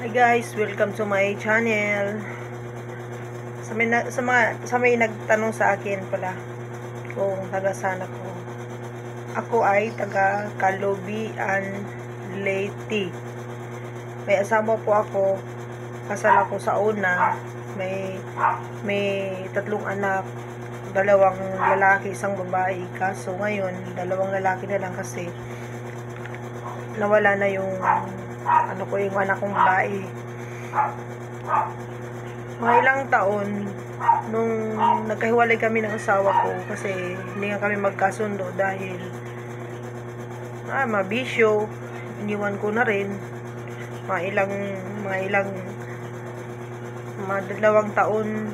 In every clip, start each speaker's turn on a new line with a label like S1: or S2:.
S1: Hi guys, welcome to my channel. Sa may nagtanong sa akin pala kung taga saan ako. Ako ay taga Calubian, Leyte. May asawa po ako. Kasal ako sa una. May tatlong anak, dalawang lalaki, isang babae. Kaso ngayon, dalawang lalaki na lang kasi nawala na yung yung anak kong babae. Mga ilang taon nung nagkahiwalay kami ng asawa ko kasi hindi nga kami magkasundo dahil mabisyo, iniwan ko na rin. Mga dalawang taon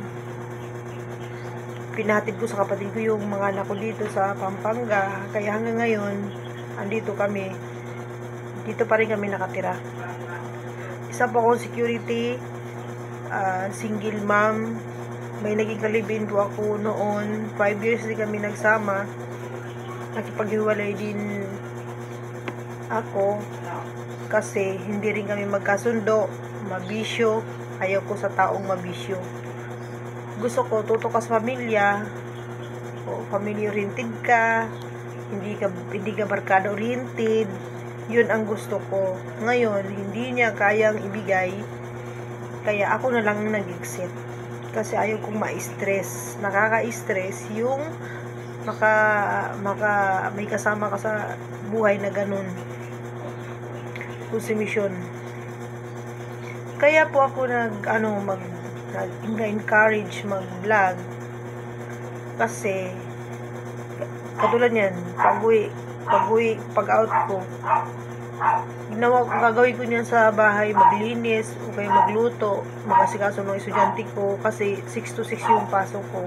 S1: pinahatid ko sa kapatid ko yung mga anak ko dito sa Pampanga, kaya hanggang ngayon andito kami. Dito pa rin kami nakatira. Isa po akong security, single mom. May naging kalibin po ako noon. 5 years din kami nagsama. Nakipaghiwalay din ako kasi hindi rin kami magkasundo. Mabisyo. Ayaw ko sa taong mabisyo. Gusto ko tutok ka sa pamilya. O family oriented ka. Hindi ka barkada oriented. Yun ang gusto ko. Ngayon, hindi niya kayang ibigay. Kaya ako na lang nag-exit. Kasi ayaw kong ma-stress. Nakaka-stress yung may kasama ka sa buhay na ganun. Consumption. Kaya po ako nag-encourage mag-vlog. Kasi katulad yan, pag-out ko, gagawin ko niyan sa bahay, maglinis, o kaya magluto, mag-asikaso ng estudyante ko, kasi 6 to 6 yung pasok ko.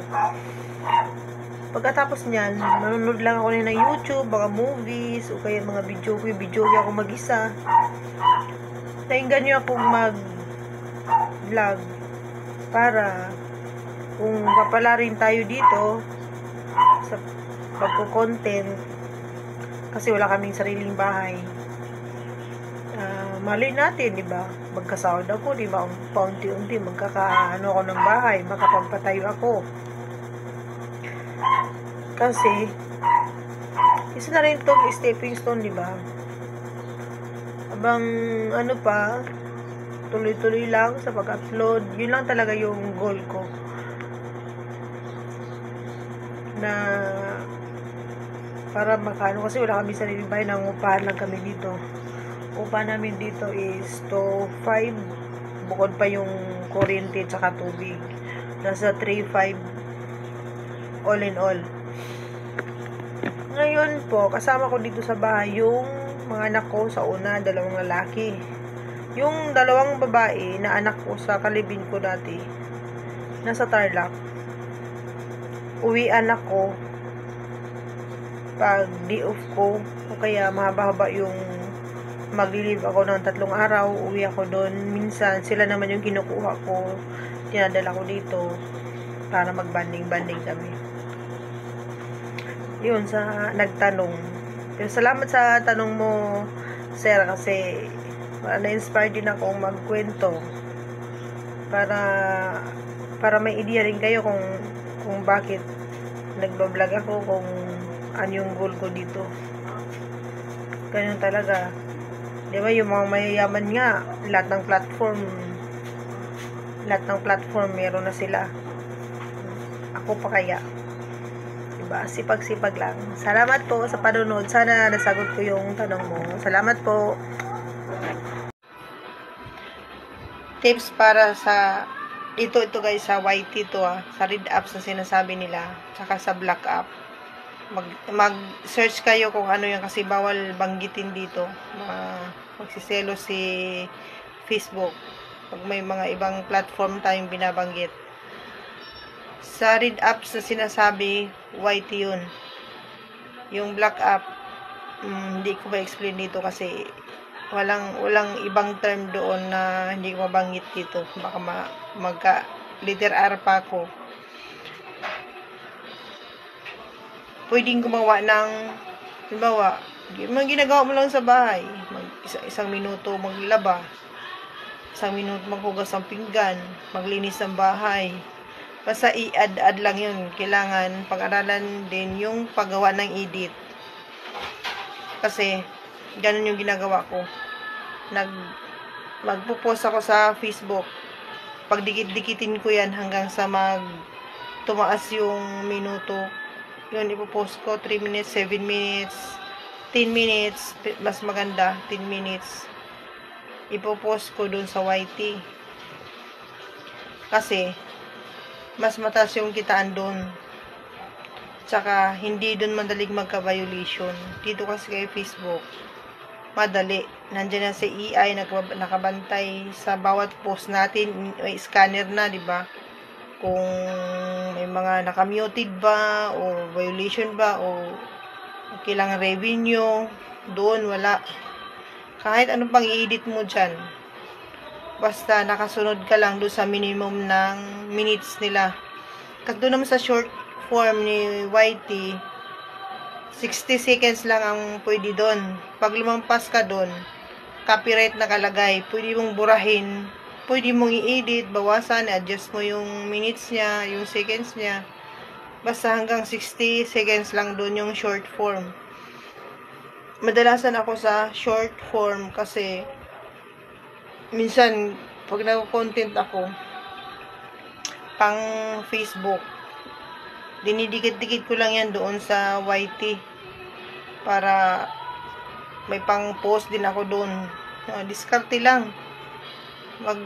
S1: Pagkatapos niyan, manonood lang ako ng YouTube, mga movies, o kaya mga video ako mag-isa. Nainggan niyo akong mag-vlog para kung papala rin tayo dito sa pagko-content, kasi wala kaming sariling bahay. Malay natin, di ba? Magkasahod ako, di ba? Paunti-unti magkakaano ako ng bahay, makapagpatayo ako. Kasi isa na rin itong stepping stone, di ba? Abang tuloy-tuloy lang sa pag-upload. Yun lang talaga yung goal ko. Na para makano, kasi wala kami sariling bahay, nangungupahan lang kami dito. Upa namin dito is 2,500, bukod pa yung kuryente at saka tubig. Nasa 3,500 all in all. Ngayon po, kasama ko dito sa bahay yung mga anak ko sa una, dalawang lalaki. Yung dalawang babae na anak ko sa kalibin ko dati, nasa Tarlac. Uwian ako pag day off ko, o kaya mahaba-haba yung mag-leave ako ng 3 araw, uwi ako doon. Minsan sila naman yung kinukuha ko, tinadala ko dito para mag-banding kami. Yun, sa nagtanong. Pero salamat sa tanong mo, sir, kasi na-inspire din akong magkwento para may idea rin kayo kung bakit nagbablog ako, kung ano yung goal ko dito. Ganun talaga. Di ba, yung mga mayayaman nga, lahat ng platform meron na sila. Ako pa kaya? Diba? Sipag-sipag lang. Salamat po sa panonood. Sana nasagot ko yung tanong mo. Salamat po. Tips para sa ito guys, sa YT to, sa read apps na sinasabi nila, tsaka sa black app. Mag-search kayo kung ano yan, kasi bawal banggitin dito. Magsiselo si Facebook pag may mga ibang platform tayong binabanggit. Sa read apps na sinasabi, YT yun. Yung black app, hindi ko ma-explain dito kasi walang ibang term doon na hindi ko mabanggit dito. Baka magka-letter R pa ako. Pwedeng gumawa ng, halimbawa, mga ginagawa mo lang sa bahay, isang minuto maglaba, isang minuto maghugas ng pinggan, maglinis ng bahay. Basta i-add lang yun. Kailangan pag-aralan din yung paggawa ng edit. Kasi, ganun yung ginagawa ko. Magpo-post ako sa Facebook. Pag dikit-dikitin ko yan hanggang sa tumaas yung minuto. Yun, ipopost ko 3 minutes, 7 minutes, 10 minutes. Mas maganda, 10 minutes. Ipopost ko dun sa YT. Kasi, mas mataas yung kitaan dun. Tsaka, hindi dun madaling magka-violation. Dito kasi kay Facebook, madali. Nandiyan na si AI, nakabantay sa bawat post natin. May scanner na, di ba? Kung may mga nakamuted ba, o violation ba, o kailangan revenue, doon wala. Kahit anong pang i-edit mo dyan, basta nakasunod ka lang doon sa minimum ng minutes nila. Kasi doon naman sa short form ni YT, 60 seconds lang ang pwede doon. Pag lumampas ka doon, copyright nakalagay. Pwede mong burahin, pwede mong i-edit, bawasan, adjust mo yung minutes niya, yung seconds niya. Basta hanggang 60 seconds lang doon yung short form. Madalasan ako sa short form kasi minsan, pag nag-content ako pang Facebook, dinidikit-dikit ko lang yan doon sa YT para may pang post din ako doon. Diskarte lang.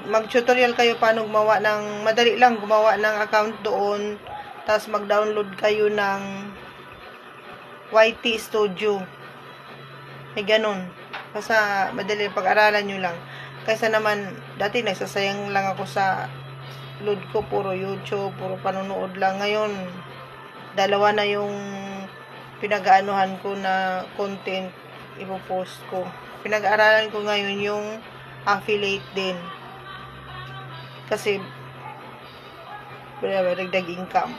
S1: Mag-tutorial kayo paano gumawa ng, madali lang gumawa ng account doon, tapos mag-download kayo ng YT Studio. May ganun. Basta madali, pag-aralan nyo lang. Kaysa naman, dati nagsasayang lang ako sa load ko, puro YouTube, puro panonood lang. Ngayon, dalawa na yung pinag-aanuhan ko na content ipopost ko. Pinag-aaralan ko ngayon yung affiliate din. Kasi, dagdag income.